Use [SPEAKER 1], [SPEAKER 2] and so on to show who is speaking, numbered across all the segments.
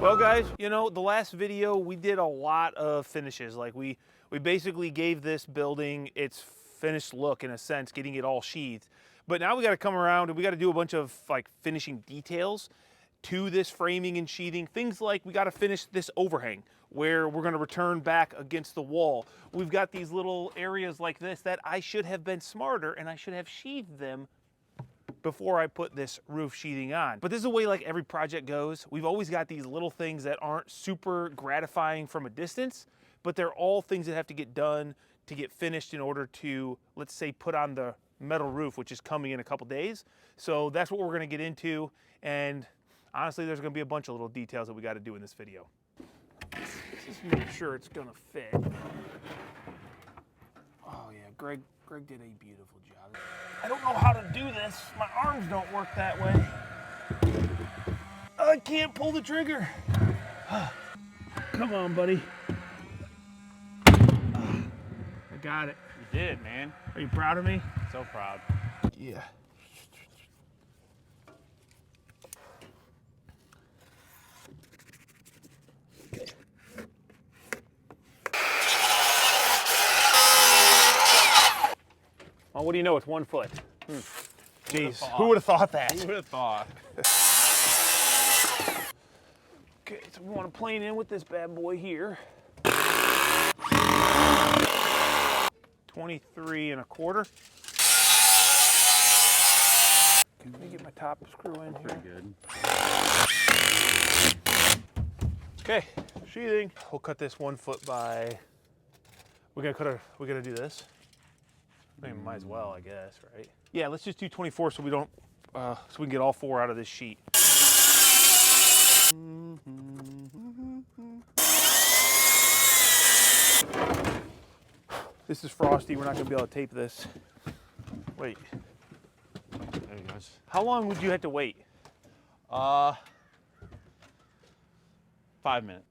[SPEAKER 1] Well guys, you know, the last video we did a lot of finishes. Like we basically gave this building its finished look in a sense, getting it all sheathed. But now we got to come around and we got to do a bunch of like finishing details to this framing and sheathing. Things like we got to finish this overhang where we're going to return back against the wall. We've got these little areas like this that I should have been smarter and I should have sheathed them before I put this roof sheathing on. But this is the way like every project goes. We've always got these little things that aren't super gratifying from a distance, but they're all things that have to get done to get finished in order to, let's say, put on the metal roof, which is coming in a couple days. So that's what we're gonna get into. And honestly, there's gonna be a bunch of little details that we gotta do in this video. Just make sure it's gonna fit. Oh yeah, Greg did a beautiful job. I don't know how to do this. My arms don't work that way. I can't pull the trigger. Come on, buddy. I got it.
[SPEAKER 2] You did, man.
[SPEAKER 1] Are you proud of me?
[SPEAKER 2] So proud.
[SPEAKER 1] Yeah. Well, what do you know? It's 1 foot. Jeez, who would have thought that?
[SPEAKER 2] Who would have thought?
[SPEAKER 1] Okay, so we want to plane in with this bad boy here. 23 1/4. Let me get my top screw in here.
[SPEAKER 2] Pretty good.
[SPEAKER 1] Okay, sheathing. We'll cut this 1 foot by. We're gonna do this. I mean, might as well, I guess, right? Yeah, let's just do 24 so we don't, so we can get all 4 out of this sheet. This is frosty. We're not gonna be able to tape this. Wait.
[SPEAKER 2] There you go.
[SPEAKER 1] How long would you have to wait?
[SPEAKER 2] 5 minutes.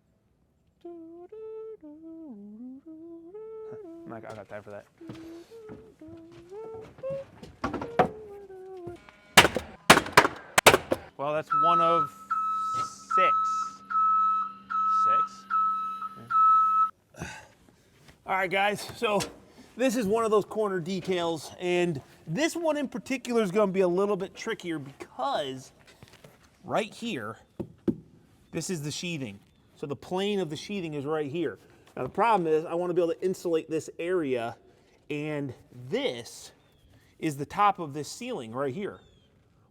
[SPEAKER 1] I got time for that. Well, that's 1 of 6. 6? All right, guys, so this is one of those corner details, and this one in particular is gonna be a little bit trickier because right here, this is the sheathing. So the plane of the sheathing is right here. Now the problem is I wanna be able to insulate this area, and this is the top of this ceiling right here,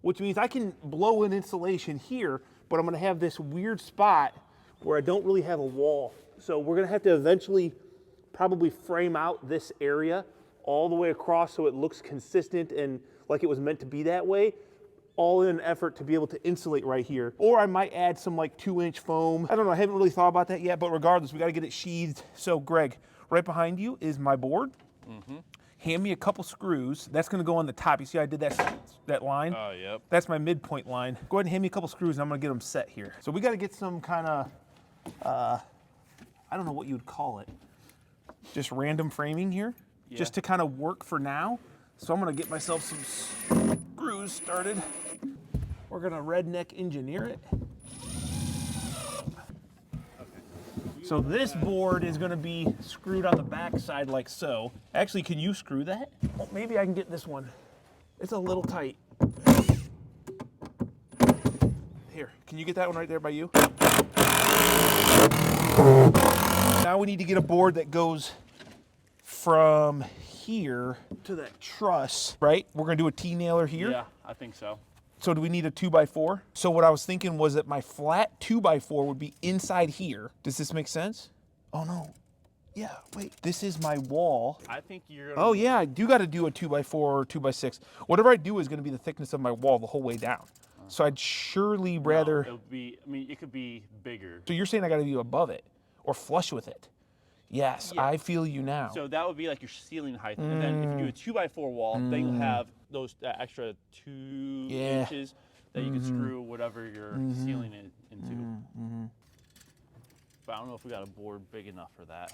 [SPEAKER 1] which means I can blow in insulation here, but I'm gonna have this weird spot where I don't really have a wall. So we're gonna have to eventually probably frame out this area all the way across so it looks consistent and like it was meant to be that way, all in an effort to be able to insulate right here. Or I might add some like 2-inch foam. I don't know, I haven't really thought about that yet, but regardless, we gotta get it sheathed. So Greg, right behind you is my board. Hand me a couple screws. That's gonna go on the top. You see I did that line?
[SPEAKER 2] Oh, yep.
[SPEAKER 1] That's my midpoint line. Go ahead and hand me a couple screws and I'm gonna get them set here. So we gotta get some kind of, I don't know what you would call it. Just random framing here, just to kind of work for now. So I'm gonna get myself some screws started. We're gonna redneck engineer it. So this board is gonna be screwed on the back side like so. Actually, can you screw that? Well, maybe I can get this one. It's a little tight. Here, can you get that one right there by you? Now we need to get a board that goes from here to that truss, right? We're gonna do a T-nailer here.
[SPEAKER 2] Yeah, I think so.
[SPEAKER 1] So do we need a 2x4? So what I was thinking was that my flat 2x4 would be inside here. Does this make sense? Oh no. Yeah, wait, this is my wall.
[SPEAKER 2] I think you're gonna...
[SPEAKER 1] Oh yeah, I do gotta do a 2x4 or 2x6. Whatever I do is gonna be the thickness of my wall the whole way down. So I'd surely rather...
[SPEAKER 2] No, it would be, I mean, it could be bigger.
[SPEAKER 1] So you're saying I gotta be above it or flush with it? Yes,
[SPEAKER 2] Yeah.
[SPEAKER 1] I feel you now.
[SPEAKER 2] So that would be like your ceiling height. And then if you do a 2x4 wall, then you'll have those extra 2 inches that you can screw whatever your ceiling into. But I don't know if we got a board big enough for that.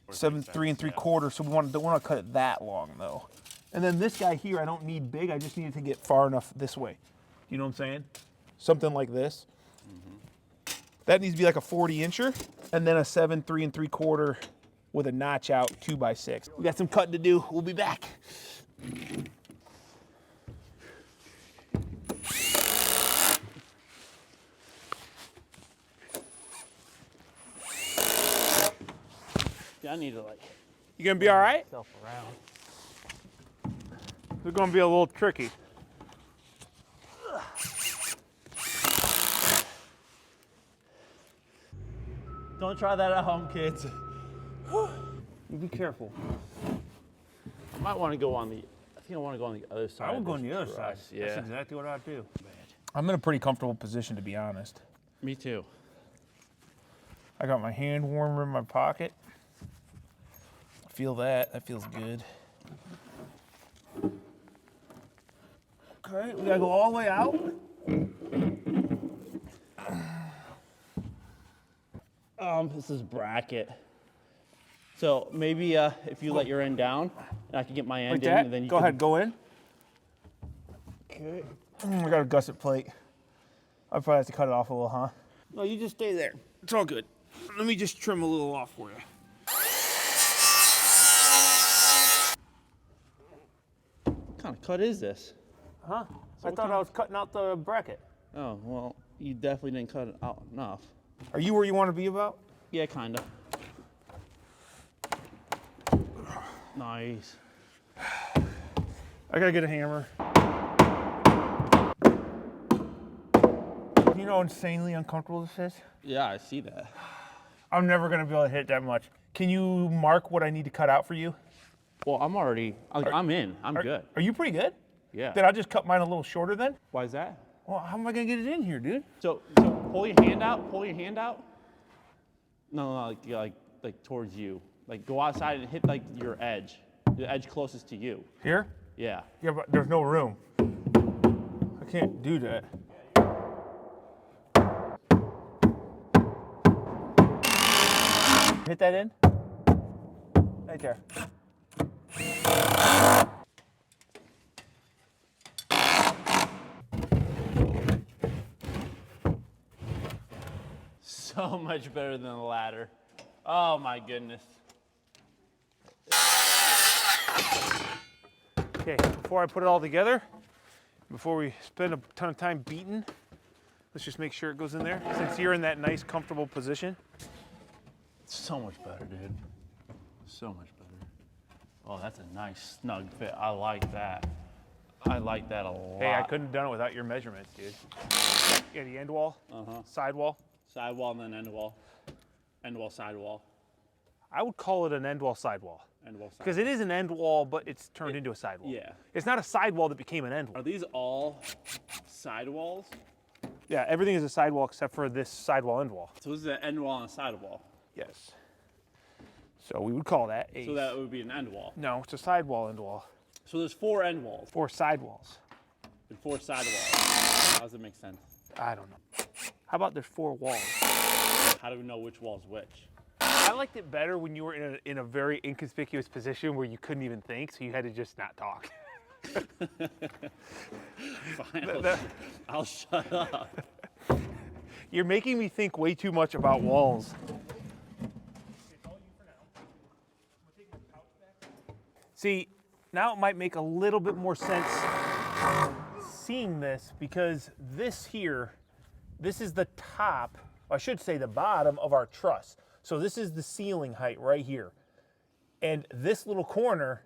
[SPEAKER 2] Okay.
[SPEAKER 1] 7 3 3/4. So we don't want to cut it that long though. And then this guy here, I don't need big. I just need it to get far enough this way. You know what I'm saying? Something like this. That needs to be like a 40 incher, and then a 7 3 3/4 with a notch out 2x6. We got some cutting to do. We'll be back.
[SPEAKER 2] Yeah, I need to like.
[SPEAKER 1] You gonna be all right?
[SPEAKER 2] Myself around.
[SPEAKER 1] It's gonna be a little tricky.
[SPEAKER 2] Don't try that at home, kids.
[SPEAKER 1] You be careful.
[SPEAKER 2] I might want to go on the. I think I want to go on the other side.
[SPEAKER 1] I would go on the other side.
[SPEAKER 2] truss. Yeah.
[SPEAKER 1] That's exactly what I'd do. I'm in a pretty comfortable position, to be honest.
[SPEAKER 2] Me too.
[SPEAKER 1] I got my hand warmer in my pocket. I feel that. That feels good. Okay, we gotta go all the way out.
[SPEAKER 2] This is bracket. So maybe if you let your end down, and I can get my end
[SPEAKER 1] Like
[SPEAKER 2] in,
[SPEAKER 1] that?
[SPEAKER 2] and then you
[SPEAKER 1] Go
[SPEAKER 2] can,
[SPEAKER 1] ahead, go in.
[SPEAKER 2] Okay.
[SPEAKER 1] I got a gusset plate. I probably have to cut it off a little, huh? No, you just stay there. It's all good. Let me just trim a little off for you.
[SPEAKER 2] What kind of cut is this?
[SPEAKER 1] Huh? I thought I was cutting out the bracket.
[SPEAKER 2] Oh, well, you definitely didn't cut it out enough.
[SPEAKER 1] Are you where you want to be about?
[SPEAKER 2] Yeah, kind of. Nice.
[SPEAKER 1] I gotta get a hammer. You know how insanely uncomfortable this is?
[SPEAKER 2] Yeah, I see that.
[SPEAKER 1] I'm never gonna be able to hit that much. Can you mark what I need to cut out for you?
[SPEAKER 2] Well, I'm already, I'm in. I'm good.
[SPEAKER 1] Are you pretty good?
[SPEAKER 2] Yeah.
[SPEAKER 1] Then I'll just cut mine a little shorter then?
[SPEAKER 2] Why is that?
[SPEAKER 1] Well, how am I gonna get it in here, dude?
[SPEAKER 2] So pull your hand out. Pull your hand out. No, like towards you. Like go outside and hit like your edge, the edge closest to you.
[SPEAKER 1] Here?
[SPEAKER 2] Yeah.
[SPEAKER 1] Yeah, but there's no room. I can't do that. Hit that in? Right there.
[SPEAKER 2] So much better than the ladder. Oh my goodness.
[SPEAKER 1] Okay, before I put it all together, before we spend a ton of time beating, let's just make sure it goes in there. Since you're in that nice, comfortable position.
[SPEAKER 2] So much better, dude. So much better. Oh, that's a nice snug fit. I like that. I like that a lot.
[SPEAKER 1] Hey, I couldn't have done it without your measurements, dude. Yeah, the end wall, side wall.
[SPEAKER 2] Side wall and then end wall. End wall, side wall.
[SPEAKER 1] I would call it an end wall, side wall.
[SPEAKER 2] End wall, side
[SPEAKER 1] Because it is an end wall, but it's turned into a side wall.
[SPEAKER 2] Yeah.
[SPEAKER 1] It's not a side wall that became an end wall.
[SPEAKER 2] Are these all side walls?
[SPEAKER 1] Yeah, everything is a side wall except for this side wall, end wall.
[SPEAKER 2] So this is an end wall and a side wall.
[SPEAKER 1] Yes. So we would call that a...
[SPEAKER 2] So that would be an end wall.
[SPEAKER 1] No, it's a side wall, end wall.
[SPEAKER 2] So there's 4 end walls
[SPEAKER 1] 4 side walls.
[SPEAKER 2] and 4 side walls. How does it make sense?
[SPEAKER 1] I don't know. How about there's 4 walls?
[SPEAKER 2] How do we know which wall's which?
[SPEAKER 1] I liked it better when you were in a very inconspicuous position where you couldn't even think, so you had to just not talk.
[SPEAKER 2] Fine, I'll shut up.
[SPEAKER 1] You're making me think way too much about walls. See, now it might make a little bit more sense seeing this because this here, this is the top, I should say the bottom of our truss. So this is the ceiling height right here. And this little corner,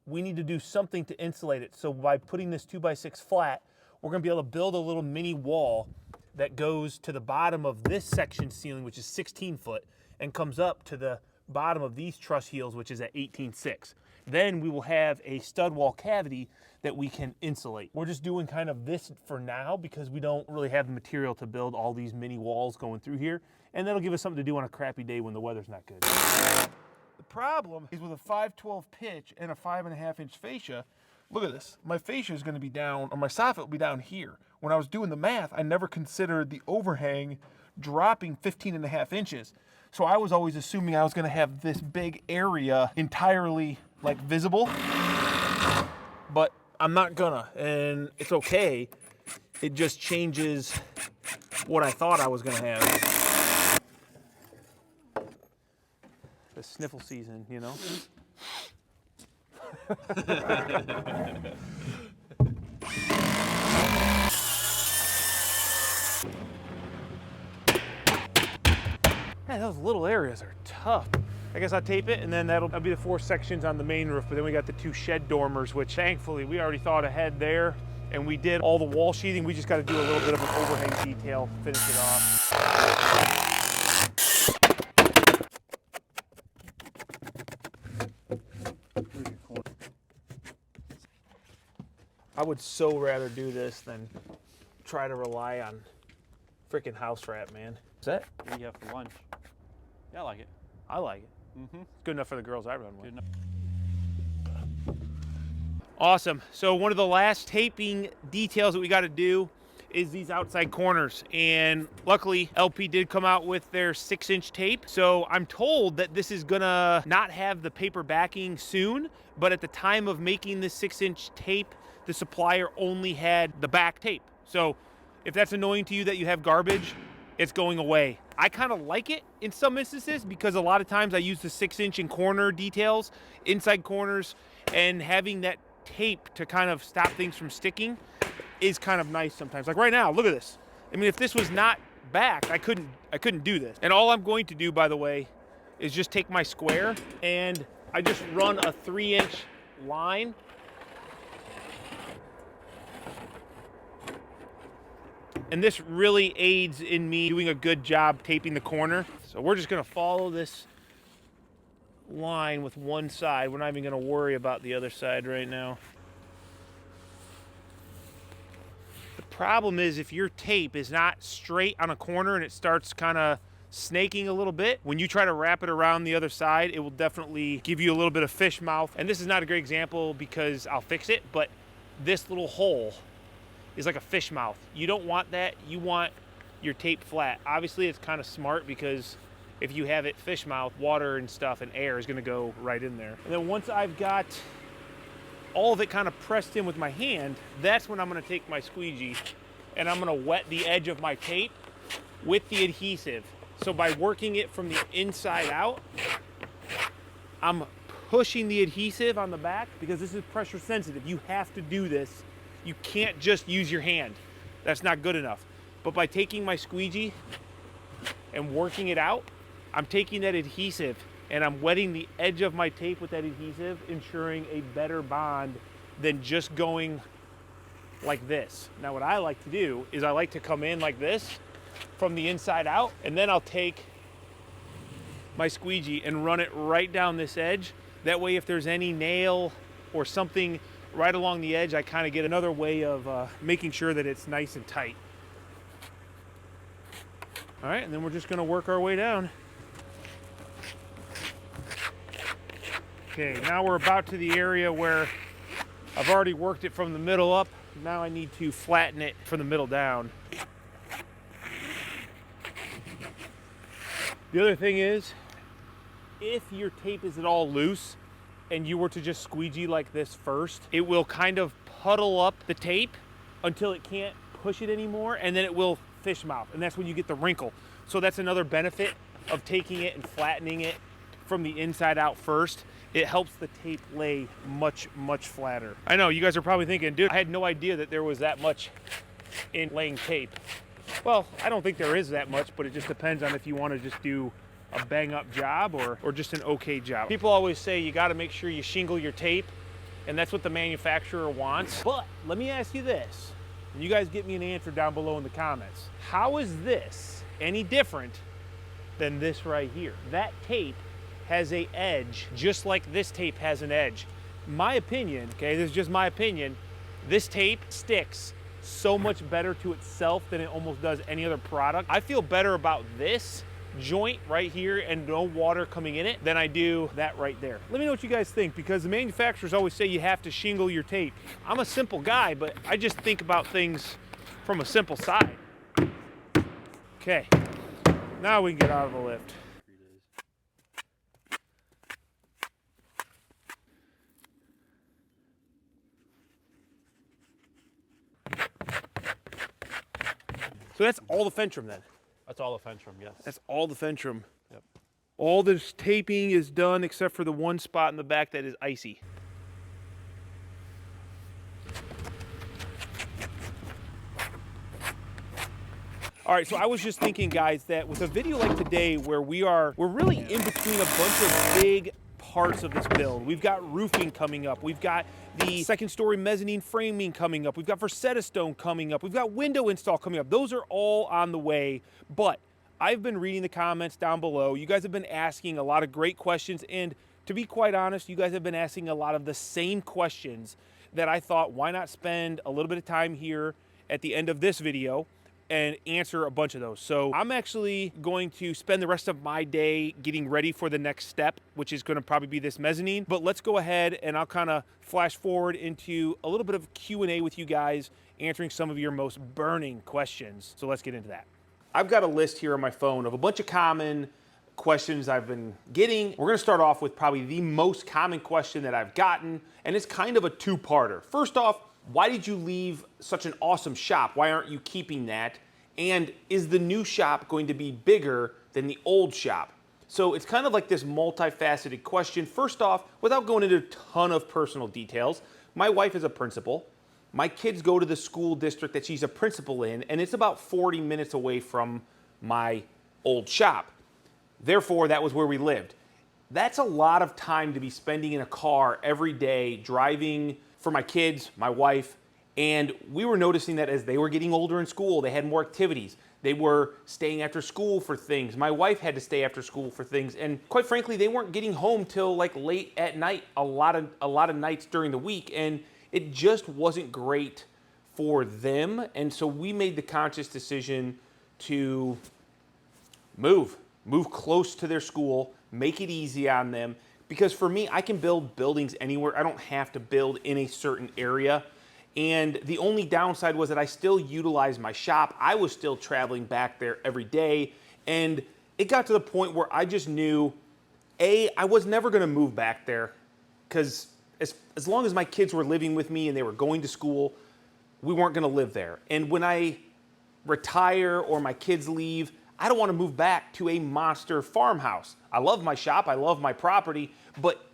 [SPEAKER 1] we need to do something to insulate it. So by putting this 2x6 flat, we're gonna be able to build a little mini wall that goes to the bottom of this section ceiling, which is 16 foot, and comes up to the bottom of these truss heels, which is at 18.6. Then we will have a stud wall cavity that we can insulate. We're just doing kind of this for now because we don't really have the material to build all these mini walls going through here. And that'll give us something to do on a crappy day when the weather's not good. The problem is with a 5/12 pitch and a 5.5 inch fascia, look at this. My fascia is gonna be down, or my soffit will be down here. When I was doing the math, I never considered the overhang dropping 15.5 inches. So I was always assuming I was gonna have this big area entirely like visible, but I'm not gonna, and it's okay. It just changes what I thought I was gonna have. The sniffle season, you know? Man, those little areas are tough. I guess I'll tape it, and then that'll be the 4 sections on the main roof, but then we got the 2 shed dormers, which thankfully we already thought ahead there, and we did all the wall sheathing. We just got to do a little bit of an overhang detail, finish it off. I would so rather do this than try to rely on freaking house rat, man. Is that?
[SPEAKER 2] What do you have for lunch? Yeah, I like it.
[SPEAKER 1] I like it.
[SPEAKER 2] Mm-hmm.
[SPEAKER 1] It's good enough for the girls I run with.
[SPEAKER 2] Good enough.
[SPEAKER 1] Awesome. So one of the last taping details that we got to do is these outside corners. And luckily, LP did come out with their 6-inch tape. So I'm told that this is gonna not have the paper backing soon, but at the time of making this 6-inch tape, the supplier only had the back tape. So if that's annoying to you that you have garbage, it's going away. I kind of like it in some instances because a lot of times I use the 6-inch in corner details, inside corners, and having that tape to kind of stop things from sticking is kind of nice sometimes. Like right now, look at this. I mean, if this was not back, I couldn't do this. And all I'm going to do, by the way, is just take my square and I just run a 3-inch line. And this really aids in me doing a good job taping the corner. So we're just gonna follow this line with one side. We're not even gonna worry about the other side right now. The problem is if your tape is not straight on a corner and it starts kind of snaking a little bit, when you try to wrap it around the other side, it will definitely give you a little bit of fish mouth. And this is not a great example because I'll fix it, but this little hole is like a fish mouth. You don't want that. You want your tape flat. Obviously, it's kind of smart because if you have it fish mouth, water and stuff and air is gonna go right in there. And then once I've got all of it kind of pressed in with my hand, that's when I'm gonna take my squeegee and I'm gonna wet the edge of my tape with the adhesive. So by working it from the inside out, I'm pushing the adhesive on the back because this is pressure sensitive. You have to do this. You can't just use your hand. That's not good enough. But by taking my squeegee and working it out, I'm taking that adhesive and I'm wetting the edge of my tape with that adhesive, ensuring a better bond than just going like this. Now what I like to do is I like to come in like this from the inside out, and then I'll take my squeegee and run it right down this edge. That way if there's any nail or something right along the edge, I kind of get another way of making sure that it's nice and tight. All right, and then we're just gonna work our way down. Okay, now we're about to the area where I've already worked it from the middle up. Now I need to flatten it from the middle down. The other thing is, if your tape is at all loose, and you were to just squeegee like this first, it will kind of puddle up the tape until it can't push it anymore, and then it will fish mouth, and that's when you get the wrinkle. So that's another benefit of taking it and flattening it from the inside out first. It helps the tape lay much, much flatter. I know, you guys are probably thinking, dude, I had no idea that there was that much in laying tape. Well, I don't think there is that much, but it just depends on if you want to just do a bang up job or just an okay job. People always say you got to make sure you shingle your tape, and that's what the manufacturer wants. But let me ask you this, and you guys get me an answer down below in the comments. How is this any different than this right here? That tape has an edge just like this tape has an edge. My opinion, okay, this is just my opinion, this tape sticks so much better to itself than it almost does any other product. I feel better about this joint right here and no water coming in it than I do that right there. Let me know what you guys think, because the manufacturers always say you have to shingle your tape. I'm a simple guy, but I just think about things from a simple side. Okay, now we can get out of the lift. So that's all the Fentrum then?
[SPEAKER 2] That's all the Fentrum, yes.
[SPEAKER 1] That's all the Fentrum.
[SPEAKER 2] Yep.
[SPEAKER 1] All this taping is done except for the one spot in the back that is icy. All right, so I was just thinking, guys, that with a video like today where we're really in between a bunch of big parts of this build. We've got roofing coming up. We've got the second story mezzanine framing coming up. We've got Versetta stone coming up. We've got window install coming up. Those are all on the way, but I've been reading the comments down below. You guys have been asking a lot of great questions, and to be quite honest, you guys have been asking a lot of the same questions that I thought, why not spend a little bit of time here at the end of this video and answer a bunch of those. So I'm actually going to spend the rest of my day getting ready for the next step, which is gonna probably be this mezzanine. But let's go ahead and I'll kind of flash forward into a little bit of Q&A with you guys, answering some of your most burning questions. So let's get into that. I've got a list here on my phone of a bunch of common questions I've been getting. We're gonna start off with probably the most common question that I've gotten, and it's kind of a two-parter. First off, why did you leave such an awesome shop? Why aren't you keeping that? And is the new shop going to be bigger than the old shop? So it's kind of like this multifaceted question. First off, without going into a ton of personal details, my wife is a principal. My kids go to the school district that she's a principal in, and it's about 40 minutes away from my old shop. Therefore, that was where we lived. That's a lot of time to be spending in a car every day, driving for my kids, my wife, and we were noticing that as they were getting older in school, they had more activities. They were staying after school for things. My wife had to stay after school for things, and quite frankly, they weren't getting home till like late at night, a lot of nights during the week, and it just wasn't great for them. And so we made the conscious decision to move close to their school, make it easy on them. Because for me, I can build buildings anywhere. I don't have to build in a certain area. And the only downside was that I still utilized my shop. I was still traveling back there every day. And it got to the point where I just knew, I was never gonna move back there, because as long as my kids were living with me and they were going to school, we weren't gonna live there. And when I retire or my kids leave, I don't want to move back to a monster farmhouse. I love my shop, I love my property, but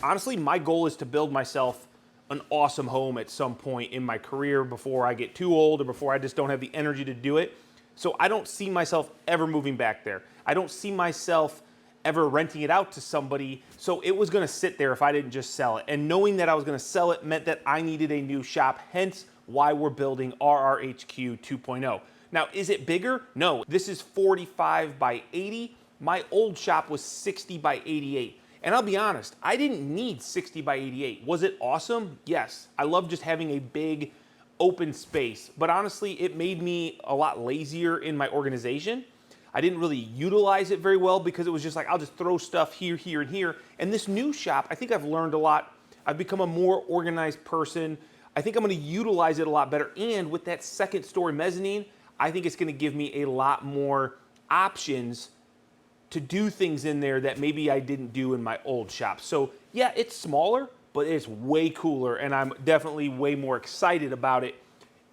[SPEAKER 1] honestly, my goal is to build myself an awesome home at some point in my career before I get too old or before I just don't have the energy to do it. So I don't see myself ever moving back there. I don't see myself ever renting it out to somebody. So it was gonna sit there if I didn't just sell it. And knowing that I was gonna sell it meant that I needed a new shop, hence why we're building RRHQ 2.0. Now, is it bigger? No, this is 45 by 80. My old shop was 60 by 88. And I'll be honest, I didn't need 60 by 88. Was it awesome? Yes. I love just having a big open space, but honestly, it made me a lot lazier in my organization. I didn't really utilize it very well because it was just like, I'll just throw stuff here, here, and here. And this new shop, I think I've learned a lot. I've become a more organized person. I think I'm gonna utilize it a lot better. And with that second story mezzanine, I think it's gonna give me a lot more options to do things in there that maybe I didn't do in my old shop. So yeah, it's smaller, but it's way cooler, and I'm definitely way more excited about it.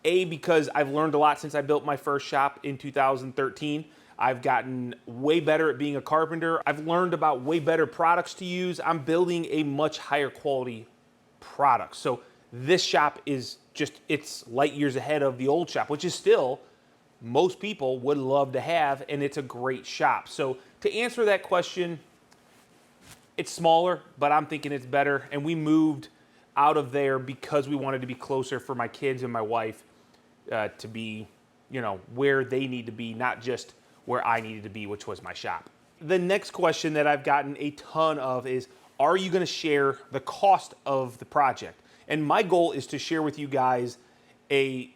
[SPEAKER 1] Because I've learned a lot since I built my first shop in 2013. I've gotten way better at being a carpenter. I've learned about way better products to use. I'm building a much higher quality product. So this shop is just, it's light years ahead of the old shop, which is still, most people would love to have, and it's a great shop. So to answer that question, it's smaller, but I'm thinking it's better. And we moved out of there because we wanted to be closer for my kids and my wife to be, you know, where they need to be, not just where I needed to be, which was my shop. The next question that I've gotten a ton of is, are you gonna share the cost of the project? And my goal is to share with you guys a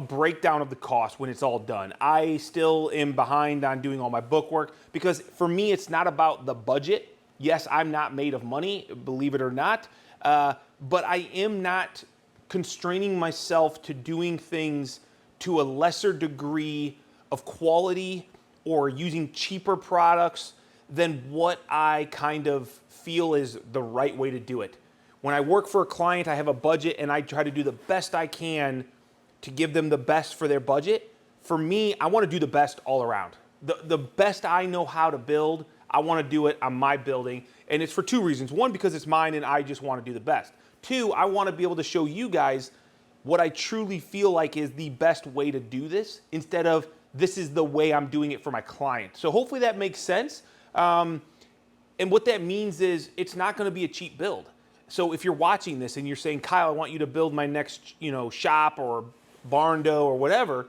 [SPEAKER 1] breakdown of the cost when it's all done. I still am behind on doing all my book work because for me, it's not about the budget. Yes, I'm not made of money, believe it or not, but I am not constraining myself to doing things to a lesser degree of quality or using cheaper products than what I kind of feel is the right way to do it. When I work for a client, I have a budget and I try to do the best I can to give them the best for their budget. for me, I want to do the best all around. The best I know how to build, I want to do it on my building. And it's for two reasons. One, because it's mine and I just want to do the best. Two, I want to be able to show you guys what I truly feel like is the best way to do this, instead of this is the way I'm doing it for my client. So hopefully that makes sense. And what that means is it's not going to be a cheap build. So if you're watching this and you're saying, Kyle, I want you to build my next, shop or barn dough or whatever,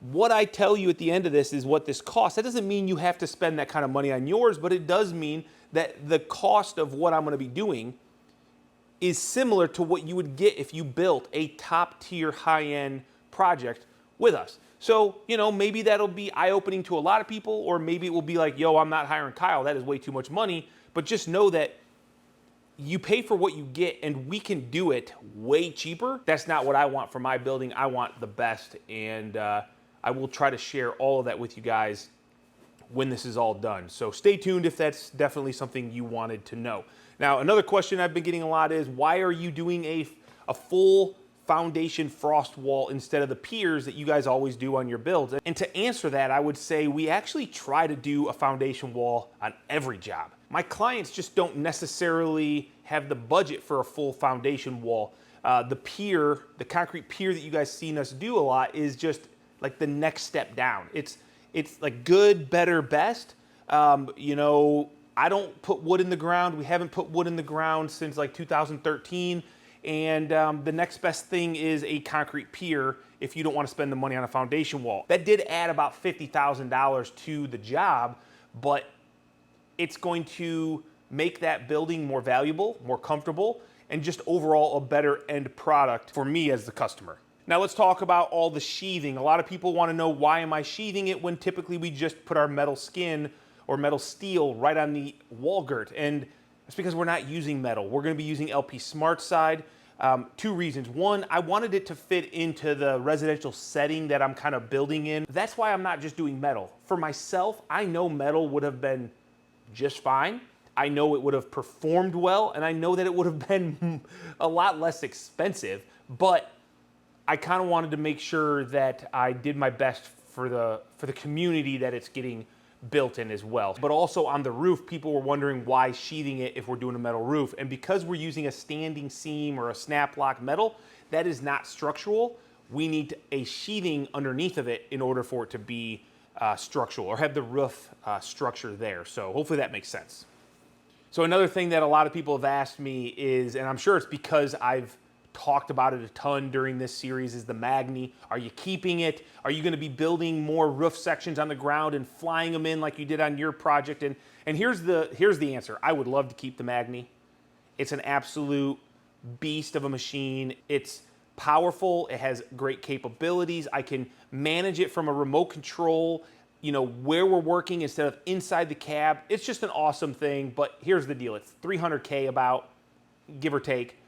[SPEAKER 1] what I tell you at the end of this is what this costs. That doesn't mean you have to spend that kind of money on yours, but it does mean that the cost of what I'm going to be doing is similar to what you would get if you built a top tier high-end project with us. So, maybe that'll be eye-opening to a lot of people, or maybe it will be like, yo, I'm not hiring Kyle. That is way too much money. But just know that you pay for what you get, and we can do it way cheaper. That's not what I want for my building. I want the best, and I will try to share all of that with you guys when this is all done. So stay tuned if that's definitely something you wanted to know. Now, another question I've been getting a lot is, why are you doing a full foundation frost wall instead of the piers that you guys always do on your builds? And to answer that, I would say we actually try to do a foundation wall on every job. My clients just don't necessarily have the budget for a full foundation wall. The pier, the concrete pier that you guys seen us do a lot, is just like the next step down. It's like good, better, best. I don't put wood in the ground. We haven't put wood in the ground since like 2013. And the next best thing is a concrete pier if you don't want to spend the money on a foundation wall. That did add about $50,000 to the job, but it's going to make that building more valuable, more comfortable, and just overall a better end product for me as the customer. Now let's talk about all the sheathing. A lot of people want to know, why am I sheathing it when typically we just put our metal skin or metal steel right on the wall girt? And it's because we're not using metal. We're going to be using LP Smart Side. Two reasons. One, I wanted it to fit into the residential setting that I'm kind of building in. That's why I'm not just doing metal. For myself, I know metal would have been just fine. I know it would have performed well, and I know that it would have been a lot less expensive, but I kind of wanted to make sure that I did my best for the community that it's getting built in as well. But also on the roof, people were wondering why sheathing it if we're doing a metal roof. And because we're using a standing seam or a snap lock metal, that is not structural. We need a sheathing underneath of it in order for it to be structural, or have the roof structure there. So hopefully that makes sense. So another thing that a lot of people have asked me is, and I'm sure it's because I've talked about it a ton during this series, is the Magni. Are you keeping it? Are you going to be building more roof sections on the ground and flying them in like you did on your project? And here's the answer. I would love to keep the Magni. It's an absolute beast of a machine. It's powerful. It has great capabilities. I can manage it from a remote control, where we're working instead of inside the cab. It's just an awesome thing. But here's the deal. It's $300K about, give or take.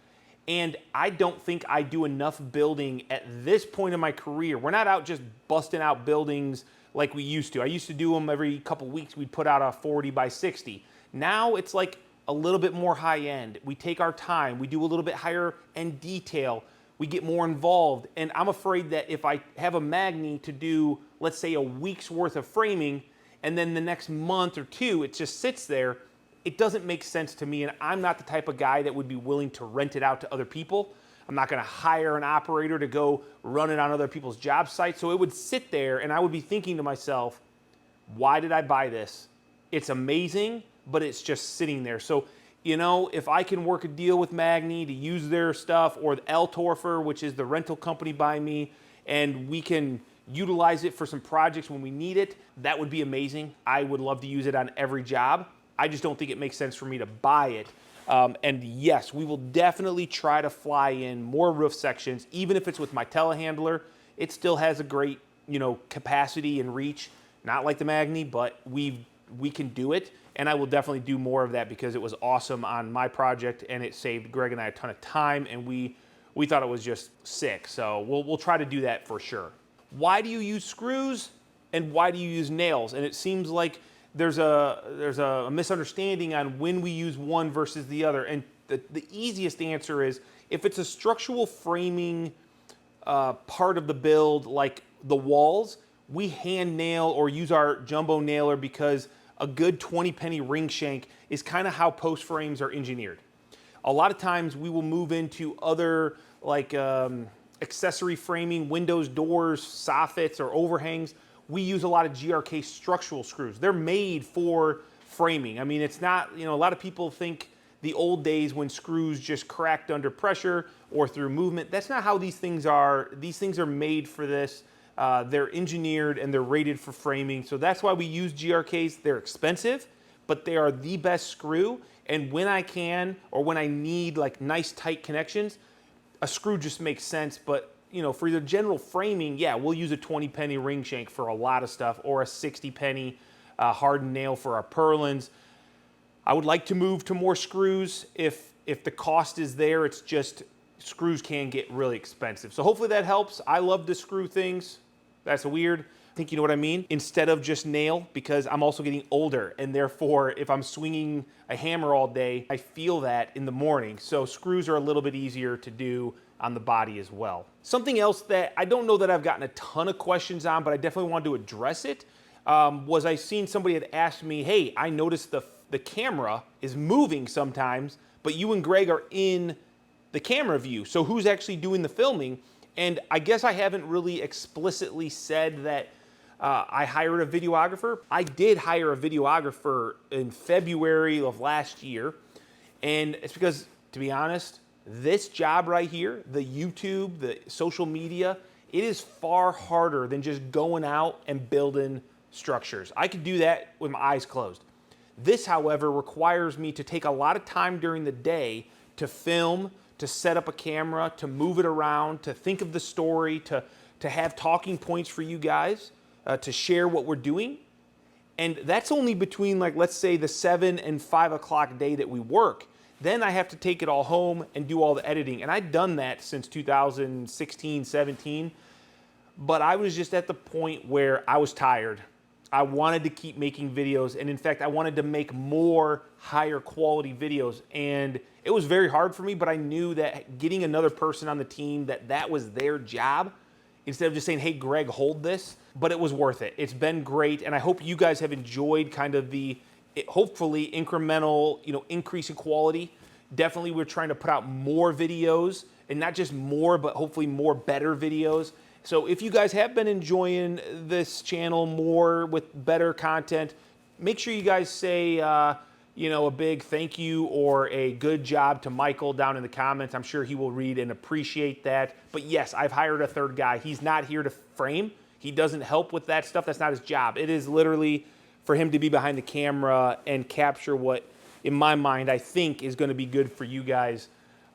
[SPEAKER 1] And I don't think I do enough building at this point in my career. We're not out just busting out buildings like we used to. I used to do them every couple weeks. We'd put out a 40 by 60. Now it's like a little bit more high end. We take our time. We do a little bit higher end detail. We get more involved. And I'm afraid that if I have a Magni to do, let's say, a week's worth of framing, and then the next month or two, it just sits there, it doesn't make sense to me, and I'm not the type of guy that would be willing to rent it out to other people. I'm not going to hire an operator to go run it on other people's job sites. So it would sit there, and I would be thinking to myself, why did I buy this? It's amazing, but it's just sitting there. So, if I can work a deal with Magni to use their stuff, or the L-Torfer, which is the rental company by me, and we can utilize it for some projects when we need it, that would be amazing. I would love to use it on every job. I just don't think it makes sense for me to buy it. And yes, we will definitely try to fly in more roof sections, even if it's with my telehandler. It still has a great, capacity and reach, not like the Magni, but we can do it. And I will definitely do more of that because it was awesome on my project, and it saved Greg and I a ton of time, and we thought it was just sick. So we'll try to do that for sure. Why do you use screws and why do you use nails? And it seems like there's a misunderstanding on when we use one versus the other. And the easiest answer is, if it's a structural framing part of the build, like the walls, we hand nail or use our jumbo nailer because a good 20-penny ring shank is kind of how post frames are engineered. A lot of times we will move into other like accessory framing, windows, doors, soffits, or overhangs. We use a lot of GRK structural screws. They're made for framing. I mean, it's not, you know, a lot of people think the old days when screws just cracked under pressure or through movement. That's not how these things are. These things are made for this. They're engineered and they're rated for framing. So that's why we use GRKs. They're expensive, but they are the best screw. And when I can, or when I need like nice tight connections, a screw just makes sense. But you know, for the general framing, yeah, we'll use a 20-penny ring shank for a lot of stuff, or a 60-penny hardened nail for our purlins. I would like to move to more screws. If the cost is there, it's just screws can get really expensive. So hopefully that helps. I love to screw things. That's weird. I think you know what I mean. Instead of just nail, because I'm also getting older, and therefore if I'm swinging a hammer all day, I feel that in the morning. So screws are a little bit easier to do on the body as well. Something else that I don't know that I've gotten a ton of questions on, but I definitely wanted to address it, was I seen somebody had asked me, hey, I noticed the camera is moving sometimes, but you and Greg are in the camera view. So who's actually doing the filming? And I guess I haven't really explicitly said that I hired a videographer. I did hire a videographer in February of last year. And it's because, to be honest, this job right here, the YouTube, the social media, it is far harder than just going out and building structures. I could do that with my eyes closed. This, however, requires me to take a lot of time during the day to film, to set up a camera, to move it around, to think of the story, to have talking points for you guys, to share what we're doing. And that's only between, like, let's say the 7 and 5 o'clock day that we work. Then I have to take it all home and do all the editing. And I've done that since 2016, 17. But I was just at the point where I was tired. I wanted to keep making videos. And in fact, I wanted to make more higher quality videos. And it was very hard for me, but I knew that getting another person on the team, that was their job, instead of just saying, hey, Greg, hold this. But it was worth it. It's been great. And I hope you guys have enjoyed kind of the, hopefully, incremental, you know, increase in quality. Definitely we're trying to put out more videos, and not just more, but hopefully more better videos. So if you guys have been enjoying this channel more with better content, make sure you guys say, you know, a big thank you or a good job to Michael down in the comments. I'm sure he will read and appreciate that. But yes, I've hired a third guy. He's not here to frame. He doesn't help with that stuff. That's not his job. It is literally for him to be behind the camera and capture what, in my mind, I think is going to be good for you guys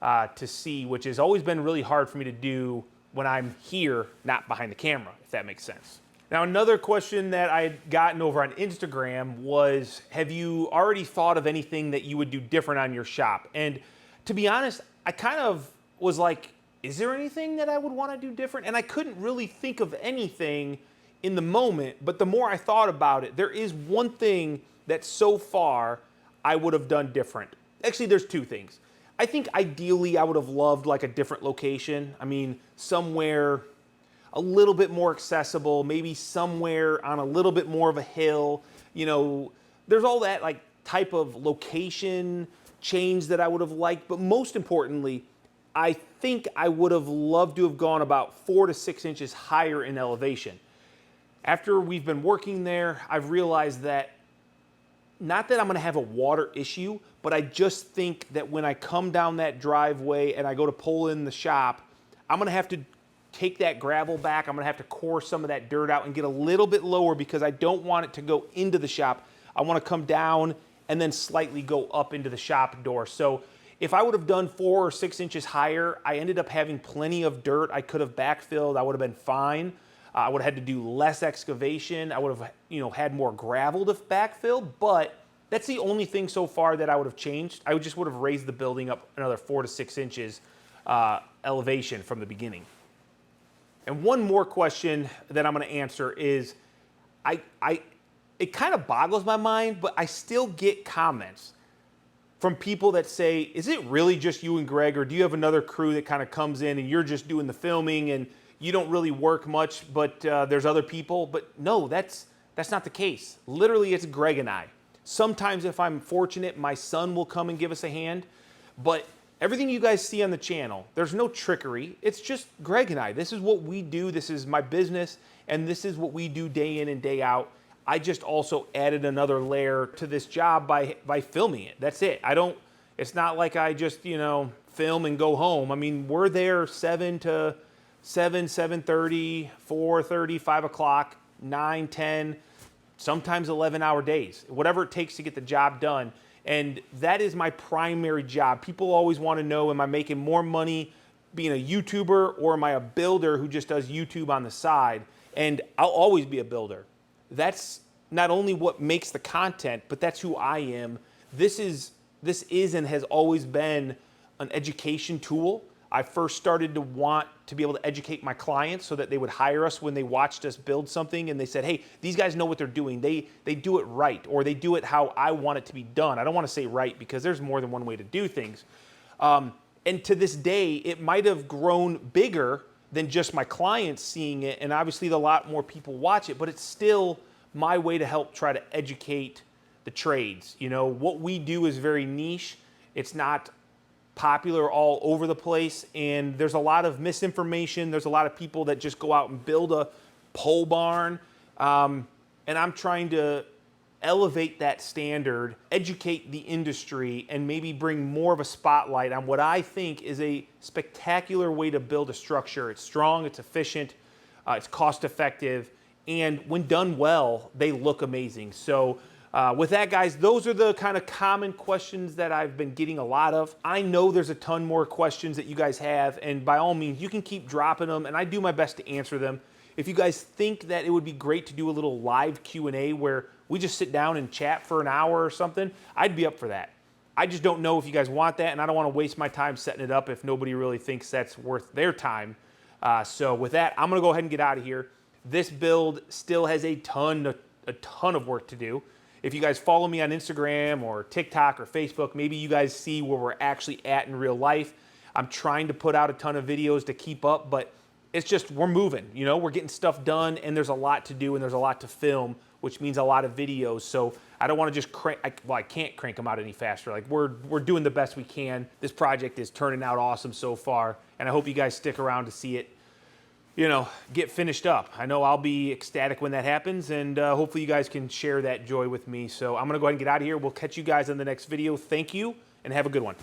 [SPEAKER 1] to see, which has always been really hard for me to do when I'm here, not behind the camera, if that makes sense. Now, another question that I had gotten over on Instagram was, have you already thought of anything that you would do different on your shop? And to be honest, I kind of was like, is there anything that I would want to do different? And I couldn't really think of anything in the moment, but the more I thought about it, there is one thing that so far I would have done different. Actually, there's two things. I think ideally I would have loved like a different location. I mean, somewhere a little bit more accessible, maybe somewhere on a little bit more of a hill. You know, there's all that like type of location change that I would have liked, but most importantly, I think I would have loved to have gone about 4 to 6 inches higher in elevation. After we've been working there, I've realized that not that I'm gonna have a water issue, but I just think that when I come down that driveway and I go to pull in the shop, I'm gonna have to take that gravel back. I'm gonna have to core some of that dirt out and get a little bit lower because I don't want it to go into the shop. I wanna come down and then slightly go up into the shop door. So if I would have done 4 or 6 inches higher, I ended up having plenty of dirt. I could have backfilled, I would have been fine. I would have had to do less excavation. I would have, you know, had more gravel to backfill, but that's the only thing so far that I would have changed. I just would have raised the building up another 4 to 6 inches elevation from the beginning. And one more question that I'm gonna answer is, it kind of boggles my mind, but I still get comments from people that say, is it really just you and Greg, or do you have another crew that kind of comes in and you're just doing the filming and you don't really work much, but there's other people. But no, that's not the case. Literally, it's Greg and I. Sometimes if I'm fortunate, my son will come and give us a hand. But everything you guys see on the channel, there's no trickery. It's just Greg and I. This is what we do. This is my business, and this is what we do day in and day out. I just also added another layer to this job by filming it. That's it. It's not like I just, film and go home. I mean, we're there 7 to 7:30, 4:30, 5 o'clock, 9, 10, sometimes 11-hour days, whatever it takes to get the job done. And that is my primary job. People always want to know, am I making more money being a YouTuber, or am I a builder who just does YouTube on the side? And I'll always be a builder. That's not only what makes the content, but that's who I am. This is and has always been an education tool. I first started to want to be able to educate my clients so that they would hire us when they watched us build something and they said, hey, these guys know what they're doing. They do it right, or they do it how I want it to be done. I don't want to say right because there's more than one way to do things. And to this day, it might have grown bigger than just my clients seeing it, and obviously a lot more people watch it, but it's still my way to help try to educate the trades. What we do is very niche. It's not popular all over the place, and there's a lot of misinformation. There's a lot of people that just go out and build a pole barn, and I'm trying to elevate that standard, educate the industry, and maybe bring more of a spotlight on what I think is a spectacular way to build a structure. It's strong, it's efficient, it's cost effective, and when done well, they look amazing. So with that, guys, those are the kind of common questions that I've been getting a lot of. I know there's a ton more questions that you guys have, and by all means, you can keep dropping them, and I do my best to answer them. If you guys think that it would be great to do a little live Q&A where we just sit down and chat for an hour or something, I'd be up for that. I just don't know if you guys want that, and I don't want to waste my time setting it up if nobody really thinks that's worth their time. So with that, I'm going to go ahead and get out of here. This build still has a ton of work to do. If you guys follow me on Instagram or TikTok or Facebook, maybe you guys see where we're actually at in real life. I'm trying to put out a ton of videos to keep up, but it's just, we're moving, we're getting stuff done, and there's a lot to do and there's a lot to film, which means a lot of videos. So I don't want to just I can't crank them out any faster. Like we're doing the best we can. This project is turning out awesome so far, and I hope you guys stick around to see it get finished up. I know I'll be ecstatic when that happens, and hopefully you guys can share that joy with me. So I'm going to go ahead and get out of here. We'll catch you guys in the next video. Thank you, and have a good one.